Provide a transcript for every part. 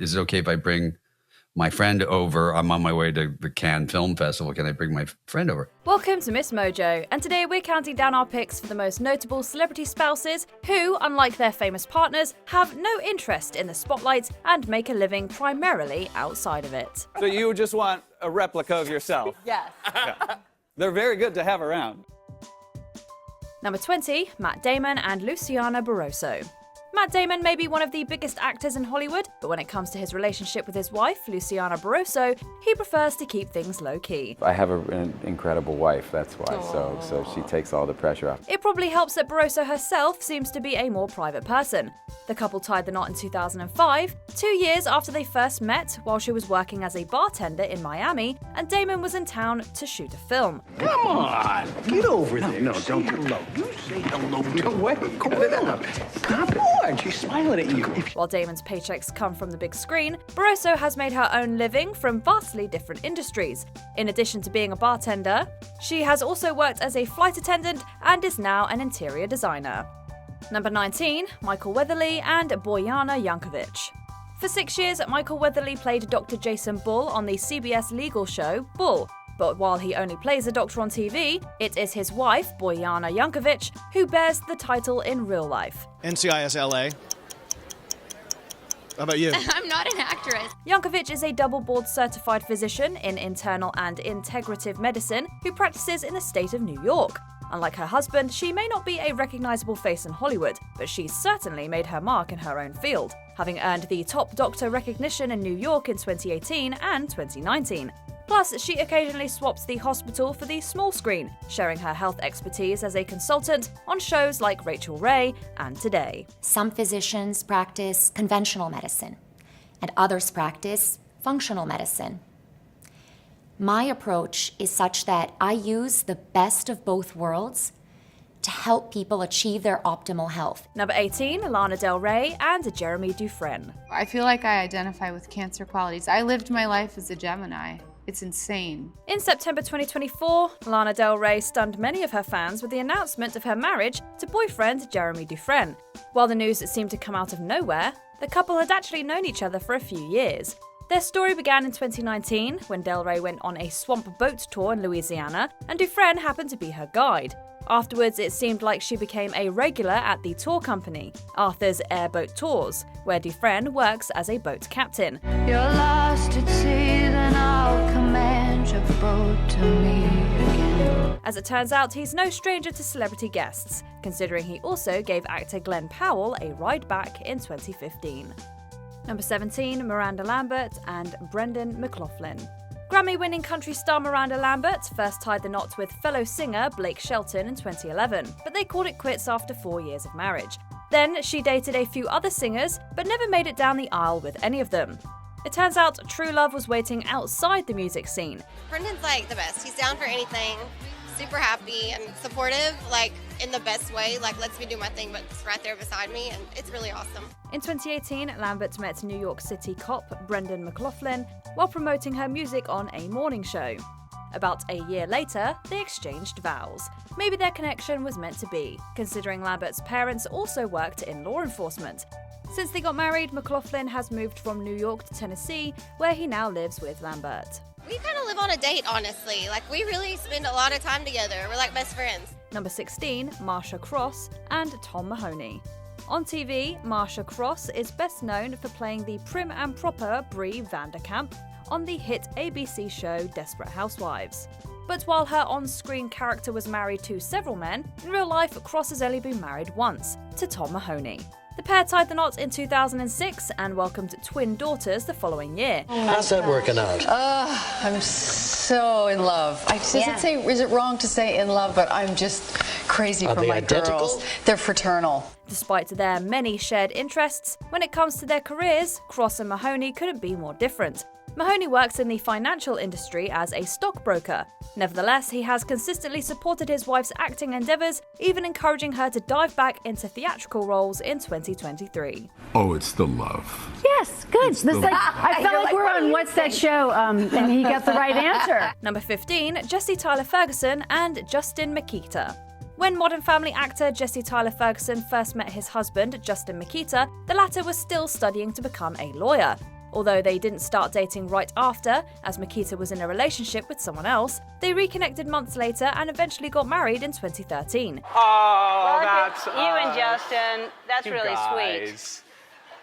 is it okay if I bring my friend over? I'm on my way to the Cannes Film Festival. Can I bring my friend over? Welcome to MsMojo, and today we're counting down our picks for the most notable celebrity spouses who, unlike their famous partners, have no interest in the spotlight and make a living primarily outside of it. So you just want a replica of yourself? Yes. Yeah. They're very good to have around. Number 20, Matt Damon and Luciana Barosa. Matt Damon may be one of the biggest actors in Hollywood, but when it comes to his relationship with his wife, Luciana Barosa, he prefers to keep things low-key. I have an incredible wife, that's why, so she takes all the pressure off. It probably helps that Barosa herself seems to be a more private person. The couple tied the knot in 2005, 2 years after they first met while she was working as a bartender in Miami, and Damon was in town to shoot a film. Come on, get over there. No, don't do low. You say hello to way. Come on. Come on, she's smiling at you. While Damon's paychecks come from the big screen, Barosa has made her own living from vastly different industries. In addition to being a bartender, she has also worked as a flight attendant and is now an interior designer. Number 19, Michael Weatherly and Boyana Yankovich. For 6 years, Michael Weatherly played Dr. Jason Bull on the CBS legal show Bull. But while he only plays a doctor on TV, it is his wife, Boyana Yankovich, who bears the title in real life. NCIS LA. How about you? I'm not an actress. Yankovich is a double board certified physician in internal and integrative medicine who practices in the state of New York. Unlike her husband, she may not be a recognizable face in Hollywood, but she's certainly made her mark in her own field, having earned the top doctor recognition in New York in 2018 and 2019. Plus, she occasionally swaps the hospital for the small screen, sharing her health expertise as a consultant on shows like Rachel Ray and Today. Some physicians practice conventional medicine, and others practice functional medicine. My approach is such that I use the best of both worlds to help people achieve their optimal health. Number 18, Lana Del Rey and Jeremy Dufresne. I feel like I identify with Cancer qualities. I lived my life as a Gemini. It's insane. In September 2024, Lana Del Rey stunned many of her fans with the announcement of her marriage to boyfriend Jeremy Dufresne. While the news seemed to come out of nowhere, the couple had actually known each other for a few years. Their story began in 2019 when Del Rey went on a swamp boat tour in Louisiana and Dufresne happened to be her guide. Afterwards, it seemed like she became a regular at the tour company, Arthur's Airboat Tours, where Dufresne works as a boat captain. You're lost at sea, then I'll command your boat to me again. As it turns out, he's no stranger to celebrity guests, considering he also gave actor Glenn Powell a ride back in 2015. Number 17, Miranda Lambert and Brendan McLaughlin. Grammy-winning country star Miranda Lambert first tied the knot with fellow singer Blake Shelton in 2011, but they called it quits after 4 years of marriage. Then she dated a few other singers, but never made it down the aisle with any of them. It turns out true love was waiting outside the music scene. Brendan's like the best. He's down for anything. Super happy and supportive, like in the best way, like lets me do my thing, but it's right there beside me, and it's really awesome. In 2018, Lambert met New York City cop Brendan McLaughlin while promoting her music on a morning show. About a year later, they exchanged vows. Maybe their connection was meant to be, considering Lambert's parents also worked in law enforcement. Since they got married, McLaughlin has moved from New York to Tennessee, where he now lives with Lambert. We kind of live on a date, honestly. Like, we really spend a lot of time together. We're like best friends. Number 16, Marsha Cross and Tom Mahoney. On TV, Marsha Cross is best known for playing the prim and proper Brie Vanderkamp on the hit ABC show Desperate Housewives. But while her on-screen character was married to several men, in real life, Cross has only been married once, to Tom Mahoney. The pair tied the knot in 2006 and welcomed twin daughters the following year. How's that working out? I'm so in love. Is it wrong to say in love, but I'm just crazy for my identical? Girls. They're fraternal. Despite their many shared interests, when it comes to their careers, Cross and Mahoney couldn't be more different. Mahoney works in the financial industry as a stockbroker. Nevertheless, he has consistently supported his wife's acting endeavors, even encouraging her to dive back into theatrical roles in 2023. Oh, it's the love. Yes, good. I felt like we're on What's That Show, and he got the right answer. Number 15, Jesse Tyler Ferguson and Justin Mita. When Modern Family actor Jesse Tyler Ferguson first met his husband, Justin Mita, the latter was still studying to become a lawyer. Although they didn't start dating right after, as Makita was in a relationship with someone else, they reconnected months later and eventually got married in 2013. Oh, that's you and Justin. That's you really guys. sweet.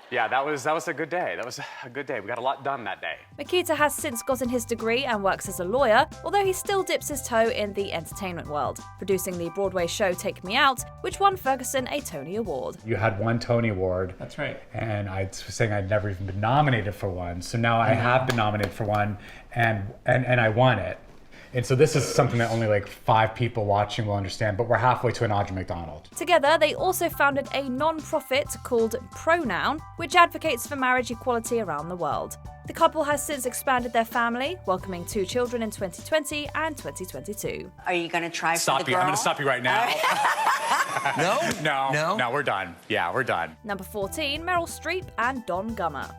Yeah, that was a good day. That was a good day. We got a lot done that day. Makita has since gotten his degree and works as a lawyer, although he still dips his toe in the entertainment world, producing the Broadway show Take Me Out, which won Ferguson a Tony Award. You had one Tony Award. That's right. And I was saying I'd never even been nominated for one. So now I have been nominated for one, and I won it. And so this is something that only like 5 people watching will understand, but we're halfway to an Audrey McDonald. Together, they also founded a non-profit called Pronoun, which advocates for marriage equality around the world. The couple has since expanded their family, welcoming 2 children in 2020 and 2022. Are you going to try Stop for the you. girl? I'm going to stop you right now. No, we're done. Yeah, we're done. Number 14, Meryl Streep and Don Gummer.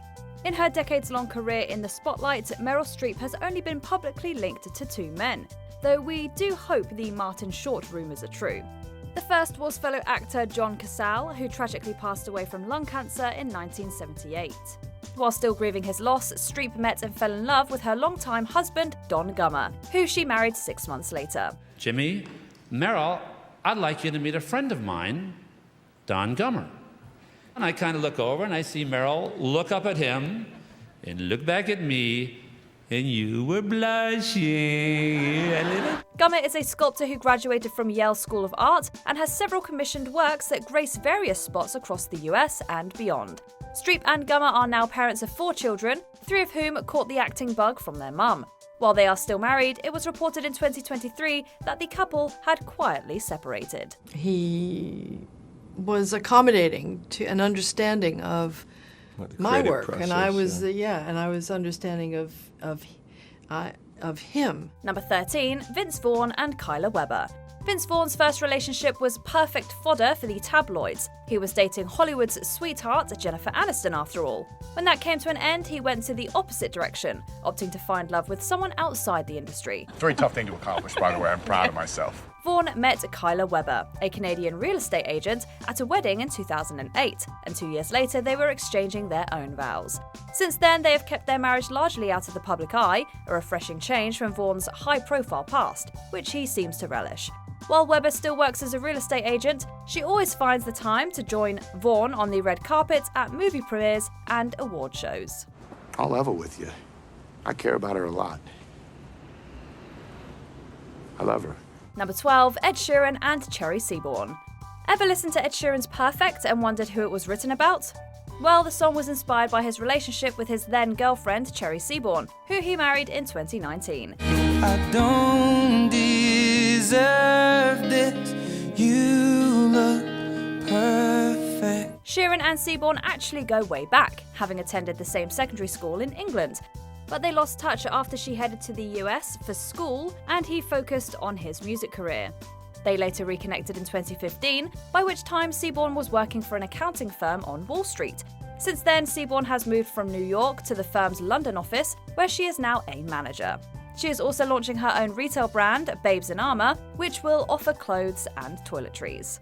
In her decades-long career in the spotlight, Meryl Streep has only been publicly linked to 2 men, though we do hope the Martin Short rumours are true. The first was fellow actor John Casale, who tragically passed away from lung cancer in 1978. While still grieving his loss, Streep met and fell in love with her longtime husband, Don Gummer, who she married 6 months later. Jimmy, Meryl, I'd like you to meet a friend of mine, Don Gummer. And I kind of look over and I see Meryl look up at him and look back at me, and you were blushing. Gummer is a sculptor who graduated from Yale School of Art and has several commissioned works that grace various spots across the US and beyond. Streep and Gummer are now parents of 4 children, 3 of whom caught the acting bug from their mum. While they are still married, it was reported in 2023 that the couple had quietly separated. He was accommodating to an understanding of my work, process, and I was and I was understanding of him. Number 13, Vince Vaughn and Kyla Weber. Vince Vaughn's first relationship was perfect fodder for the tabloids. He was dating Hollywood's sweetheart, Jennifer Aniston, after all. When that came to an end, he went to the opposite direction, opting to find love with someone outside the industry. Very tough thing to accomplish, by the way. I'm proud of myself. Vaughn met Kyla Weber, a Canadian real estate agent, at a wedding in 2008, and 2 years later they were exchanging their own vows. Since then, they have kept their marriage largely out of the public eye, a refreshing change from Vaughn's high-profile past, which he seems to relish. While Weber still works as a real estate agent, she always finds the time to join Vaughn on the red carpet at movie premieres and award shows. I'll level with you. I care about her a lot. I love her. Number 12, Ed Sheeran and Cherry Seaborn. Ever listened to Ed Sheeran's Perfect and wondered who it was written about? Well, the song was inspired by his relationship with his then-girlfriend, Cherry Seaborn, who he married in 2019. I don't deserve this, you look perfect. Sheeran and Seaborn actually go way back, having attended the same secondary school in England. But they lost touch after she headed to the US for school and he focused on his music career. They later reconnected in 2015, by which time Seaborn was working for an accounting firm on Wall Street. Since then, Seaborn has moved from New York to the firm's London office, where she is now a manager. She is also launching her own retail brand, Babes in Armour, which will offer clothes and toiletries.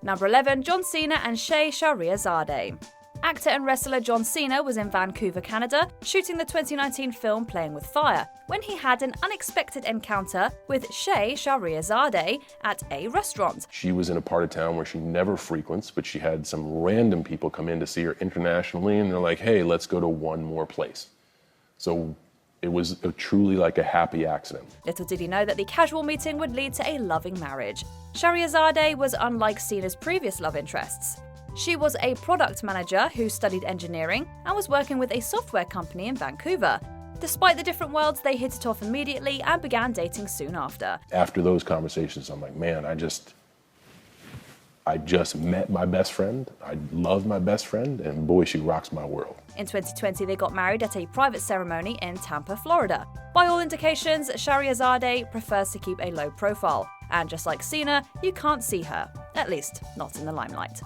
Number 11, John Cena and Shea Shahriazadeh. Actor and wrestler John Cena was in Vancouver, Canada, shooting the 2019 film Playing with Fire, when he had an unexpected encounter with Shea Shahriazadeh at a restaurant. She was in a part of town where she never frequents, but she had some random people come in to see her internationally, and they're like, hey, let's go to one more place. So it was truly like a happy accident. Little did he know that the casual meeting would lead to a loving marriage. Shahriazadeh was unlike Cena's previous love interests. She was a product manager who studied engineering and was working with a software company in Vancouver. Despite the different worlds, they hit it off immediately and began dating soon after. After those conversations, I'm like, man, I just met my best friend. I love my best friend, and boy, she rocks my world. In 2020, they got married at a private ceremony in Tampa, Florida. By all indications, Shahriazadeh prefers to keep a low profile. And just like Cena, you can't see her, at least not in the limelight.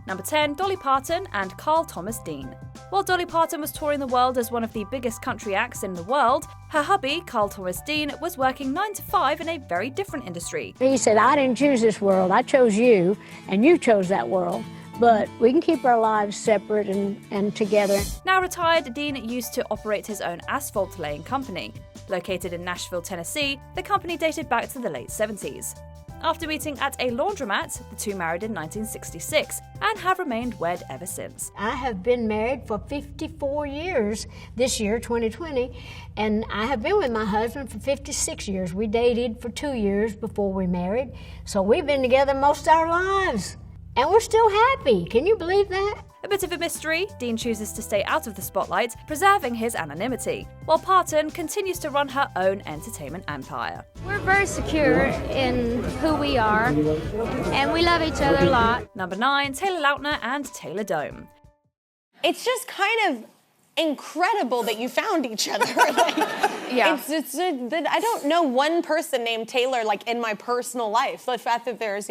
Number 10, Dolly Parton and Carl Thomas Dean. While Dolly Parton was touring the world as one of the biggest country acts in the world, her hubby, Carl Thomas Dean, was working 9 to 5 in a very different industry. He said, I didn't choose this world, I chose you, and you chose that world. but we can keep our lives separate and together. Now retired, Dean used to operate his own asphalt laying company. Located in Nashville, Tennessee, the company dated back to the late 70s. After meeting at a laundromat, the two married in 1966 and have remained wed ever since. I have been married for 54 years this year, 2020, and I have been with my husband for 56 years. We dated for 2 years before we married, so we've been together most of our lives. And we're still happy. Can you believe that? A bit of a mystery, Dean chooses to stay out of the spotlight, preserving his anonymity, while Parton continues to run her own entertainment empire. We're very secure in who we are, and we love each other a lot. Number 9, Taylor Lautner and Taylor Dome. It's just kind of incredible that you found each other. Yeah. I don't know one person named Taylor like in my personal life. The fact that there's,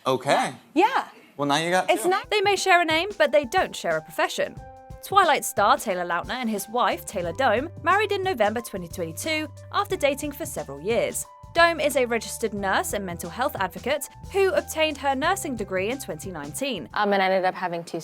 Okay. Yeah. Well, now you got It's not. They may share a name, but they don't share a profession. Twilight star Taylor Lautner and his wife, Taylor Dome, married in November 2022 after dating for several years. Dome is a registered nurse and mental health advocate who obtained her nursing degree in 2019. And I ended up having to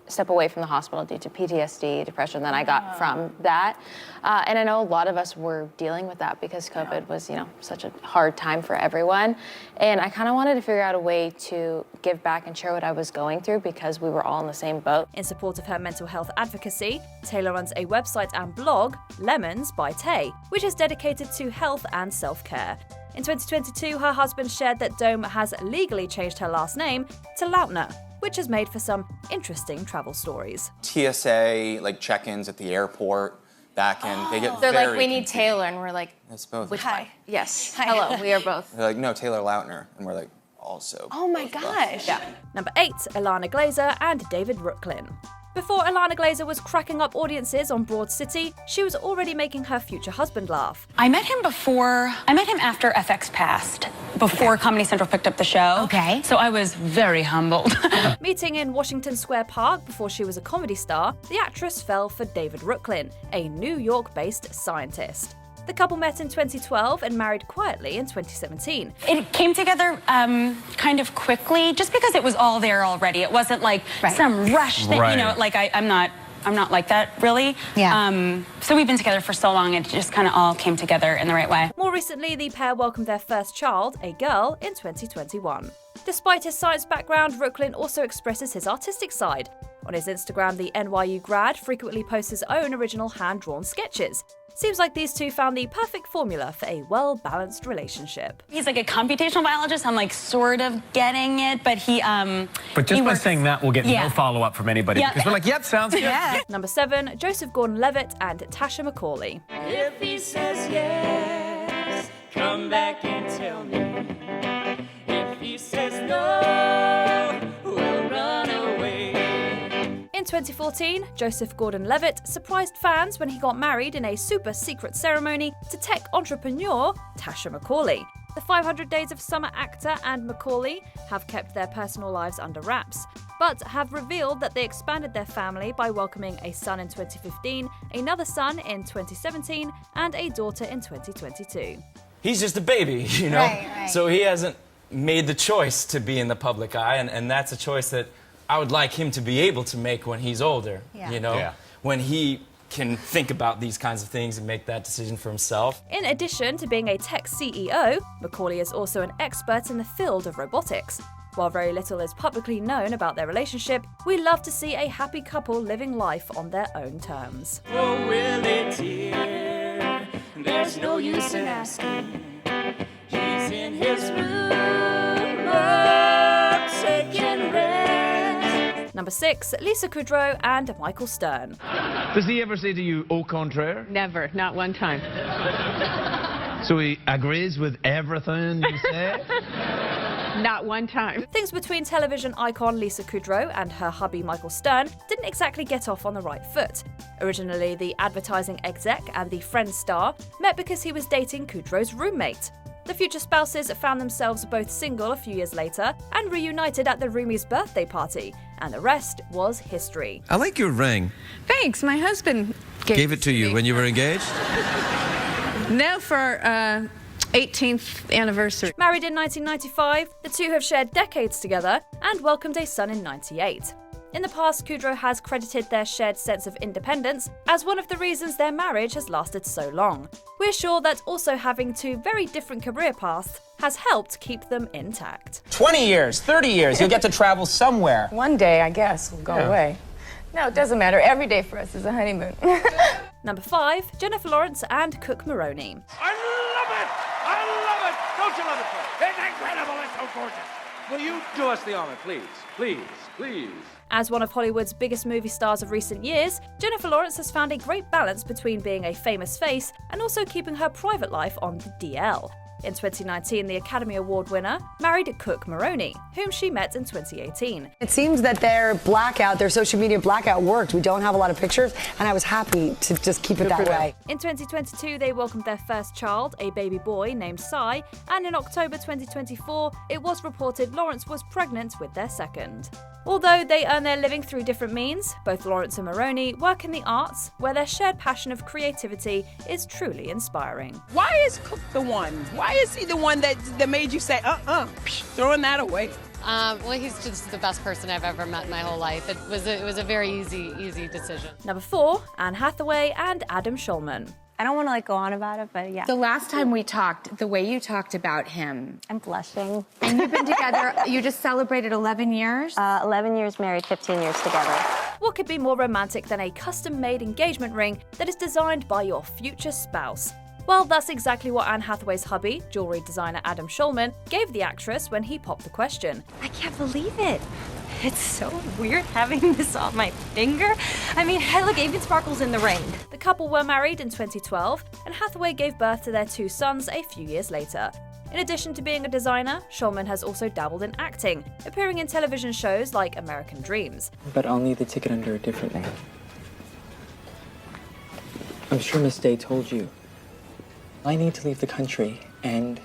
step away from the hospital due to PTSD, depression that I got from that. And I know a lot of us were dealing with that because COVID was, such a hard time for everyone. And I kind of wanted to figure out a way to give back and share what I was going through because we were all in the same boat. In support of her mental health advocacy, Taylor runs a website and blog, Lemons by Tay, which is dedicated to health and self-care. In 2022, her husband shared that Dome has legally changed her last name to Lautner, which has made for some interesting travel stories. TSA, check-ins at the airport, back in, they get They're very like, we need confused. Taylor, and we're like, That's both. which Hi. one? Yes. Hi. Hello, we are both. They're like, no, Taylor Lautner. And we're like, also. Oh my gosh. Yeah. Number 8, Alana Glazer and David Rooklyn. Before Alana Glazer was cracking up audiences on Broad City, she was already making her future husband laugh. I met him after FX passed, before Comedy Central picked up the show. Okay. So I was very humbled. Meeting in Washington Square Park before she was a comedy star, the actress fell for David Rooklyn, a New York-based scientist. The couple met in 2012 and married quietly in 2017. It came together kind of quickly, just because it was all there already. It wasn't like some rush thing, I'm not like that, really. Yeah. So we've been together for so long, it just kind of all came together in the right way. More recently, the pair welcomed their first child, a girl, in 2021. Despite his science background, Rooklyn also expresses his artistic side. On his Instagram, the NYU grad frequently posts his own original hand-drawn sketches. Seems like these two found the perfect formula for a well-balanced relationship. He's like a computational biologist. I'm sort of getting it, but he But just by saying that, we'll get no follow-up from anybody because we're like, yep, sounds good. Yeah. Number 7, Joseph Gordon-Levitt and Tasha McCauley. If he says yes, come back and tell me. If he says no, we'll run away. In 2014, Joseph Gordon-Levitt surprised fans when he got married in a super-secret ceremony to tech entrepreneur Tasha McCauley. The 500 Days of Summer actor and McCauley have kept their personal lives under wraps, but have revealed that they expanded their family by welcoming a son in 2015, another son in 2017, and a daughter in 2022. He's just a baby, Right. So he hasn't made the choice to be in the public eye, and that's a choice that I would like him to be able to make when he's older, when he can think about these kinds of things and make that decision for himself. In addition to being a tech CEO, McCauley is also an expert in the field of robotics. While very little is publicly known about their relationship, we love to see a happy couple living life on their own terms. Oh, Willie dear, there's no use in asking. He's in his room, taking rest. Number 6, Lisa Kudrow and Michael Stern. Does he ever say to you, au contraire? Never, not one time. So he agrees with everything you say? Not one time. Things between television icon Lisa Kudrow and her hubby Michael Stern didn't exactly get off on the right foot. Originally, the advertising exec and the Friends star met because he was dating Kudrow's roommate. The future spouses found themselves both single a few years later and reunited at the roomie's birthday party, and the rest was history. I like your ring. Thanks, my husband Gave it to you when you were engaged? No, for 18th anniversary. Married in 1995, the two have shared decades together and welcomed a son in 98. In the past, Kudrow has credited their shared sense of independence as one of the reasons their marriage has lasted so long. We're sure that also having two very different career paths has helped keep them intact. 20 years, 30 years, you'll get to travel somewhere. One day, I guess, we'll go away. No, it doesn't matter. Every day for us is a honeymoon. Number 5, Jennifer Lawrence and Cook Maroney. I love it! I love it! Don't you love it, Fred? It's incredible! It's so gorgeous! Will you do us the honor, please? Please, please. As one of Hollywood's biggest movie stars of recent years, Jennifer Lawrence has found a great balance between being a famous face and also keeping her private life on the DL. In 2019, the Academy Award winner married Cook Maroney, whom she met in 2018. It seems that their social media blackout worked. We don't have a lot of pictures, and I was happy to just keep it that way. In 2022, they welcomed their first child, a baby boy named Sai, and in October 2024, it was reported Lawrence was pregnant with their second. Although they earn their living through different means, both Lawrence and Maroney work in the arts, where their shared passion of creativity is truly inspiring. Why is Cook the one? Why is he the one that made you say, throwing that away? Well, he's just the best person I've ever met in my whole life. It was a very easy decision. Number 4, Anne Hathaway and Adam Schulman. I don't want to go on about it, but yeah. The last time we talked, the way you talked about him. I'm blushing. And you've been together, you just celebrated 11 years? 11 years married, 15 years together. What could be more romantic than a custom-made engagement ring that is designed by your future spouse? Well, that's exactly what Anne Hathaway's hubby, jewelry designer Adam Schulman, gave the actress when he popped the question. I can't believe it. It's so weird having this on my finger. I mean, hey, look, it even sparkles in the ring. The couple were married in 2012, and Hathaway gave birth to their 2 sons a few years later. In addition to being a designer, Schulman has also dabbled in acting, appearing in television shows like American Dreams. But I'll need the ticket under a different name. I'm sure Miss Day told you. I need to leave the country, and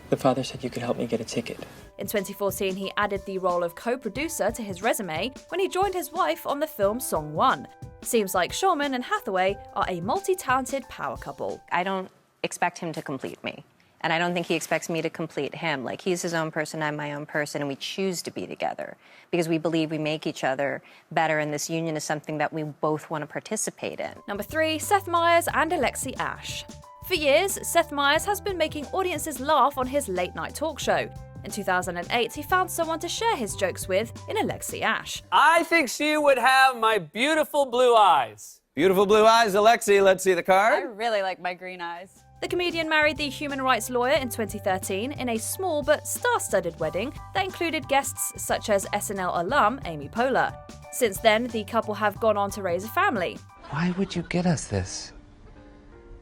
the father said you could help me get a ticket. In 2014, he added the role of co-producer to his resume when he joined his wife on the film Song 1. Seems like Schulman and Hathaway are a multi-talented power couple. I don't expect him to complete me. And I don't think he expects me to complete him. Like, he's his own person, I'm my own person, and we choose to be together because we believe we make each other better, and this union is something that we both want to participate in. Number 3, Seth Meyers and Alexi Ash. For years, Seth Meyers has been making audiences laugh on his late-night talk show. In 2008, he found someone to share his jokes with in Alexi Ash. I think she would have my beautiful blue eyes. Beautiful blue eyes, Alexi, let's see the card. I really like my green eyes. The comedian married the human rights lawyer in 2013 in a small but star-studded wedding that included guests such as SNL alum Amy Poehler. Since then, the couple have gone on to raise a family. Why would you get us this?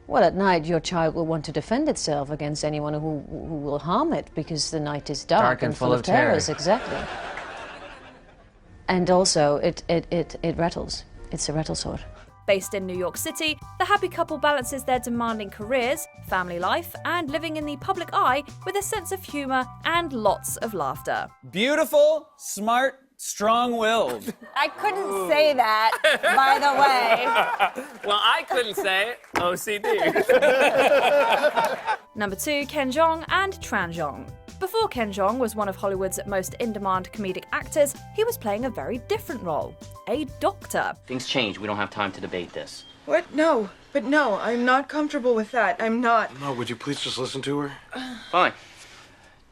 Well, at night, your child will want to defend itself against anyone who will harm it because the night is dark and full of terrors. Exactly. And also, it rattles. It's a rattle sword. Based in New York City, the happy couple balances their demanding careers, family life, and living in the public eye with a sense of humor and lots of laughter. Beautiful, smart, strong-willed. I couldn't say that, by the way. Well, I couldn't say it. OCD. Number 2, Ken Jeong and Tran Jeong. Before Ken Jeong was one of Hollywood's most in-demand comedic actors, he was playing a very different role, a doctor. Things change. We don't have time to debate this. What? No. But no, I'm not comfortable with that. I'm not. No, would you please just listen to her? Fine.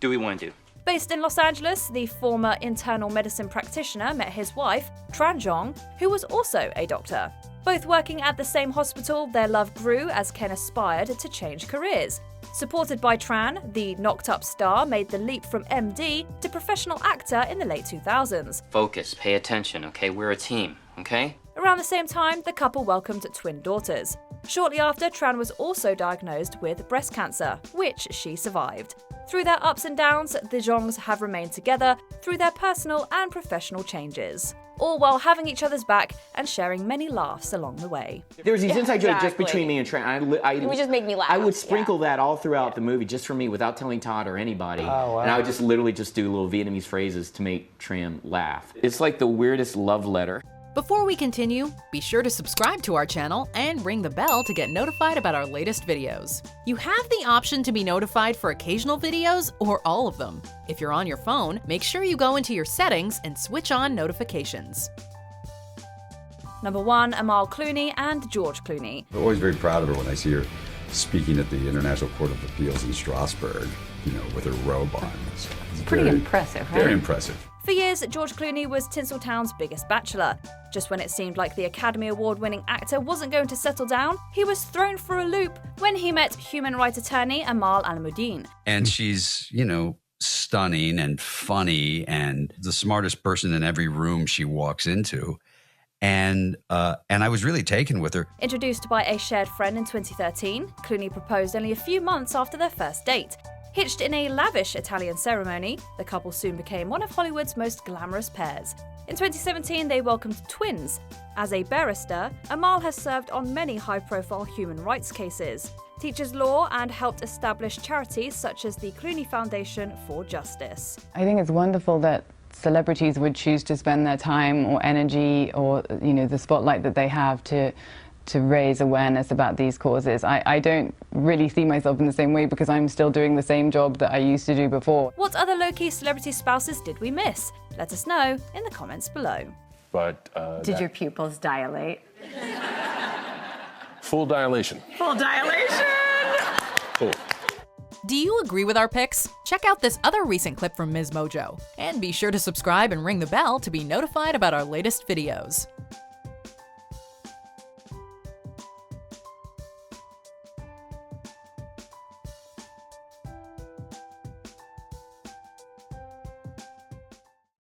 Do we want to? Based in Los Angeles, the former internal medicine practitioner met his wife, Tran Jeong, who was also a doctor. Both working at the same hospital, their love grew as Ken aspired to change careers. Supported by Tran, the knocked-up star made the leap from MD to professional actor in the late 2000s. Focus, pay attention, okay? We're a team, okay? Around the same time, the couple welcomed twin daughters. Shortly after, Tran was also diagnosed with breast cancer, which she survived. Through their ups and downs, the Jongs have remained together through their personal and professional changes, all while having each other's back and sharing many laughs along the way. There was these inside jokes just between me and Tran. It would just make me laugh. I would sprinkle that all throughout the movie just for me without telling Todd or anybody. Oh, wow. And I would just literally just do little Vietnamese phrases to make Tran laugh. It's like the weirdest love letter. Before we continue, be sure to subscribe to our channel and ring the bell to get notified about our latest videos. You have the option to be notified for occasional videos or all of them. If you're on your phone, make sure you go into your settings and switch on notifications. Number 1, Amal Clooney and George Clooney. I'm always very proud of her when I see her speaking at the International Court of Appeals in Strasbourg, you know, with her robe on. It's pretty impressive, right? Very impressive. For years, George Clooney was Tinseltown's biggest bachelor. Just when it seemed like the Academy Award-winning actor wasn't going to settle down, he was thrown for a loop when he met human rights attorney Amal Al-Mudin. And she's, you know, stunning and funny and the smartest person in every room she walks into. And I was really taken with her. Introduced by a shared friend in 2013, Clooney proposed only a few months after their first date. Hitched in a lavish Italian ceremony, the couple soon became one of Hollywood's most glamorous pairs. In 2017, they welcomed twins. As a barrister, Amal has served on many high-profile human rights cases, teaches law, and helped establish charities such as the Clooney Foundation for Justice. I think it's wonderful that celebrities would choose to spend their time or energy or, you know, the spotlight that they have to raise awareness about these causes. I don't really see myself in the same way because I'm still doing the same job that I used to do before. What other low-key celebrity spouses did we miss? Let us know in the comments below. But did your pupils dilate? Full dilation. Full dilation! Full. Do you agree with our picks? Check out this other recent clip from MsMojo. And be sure to subscribe and ring the bell to be notified about our latest videos.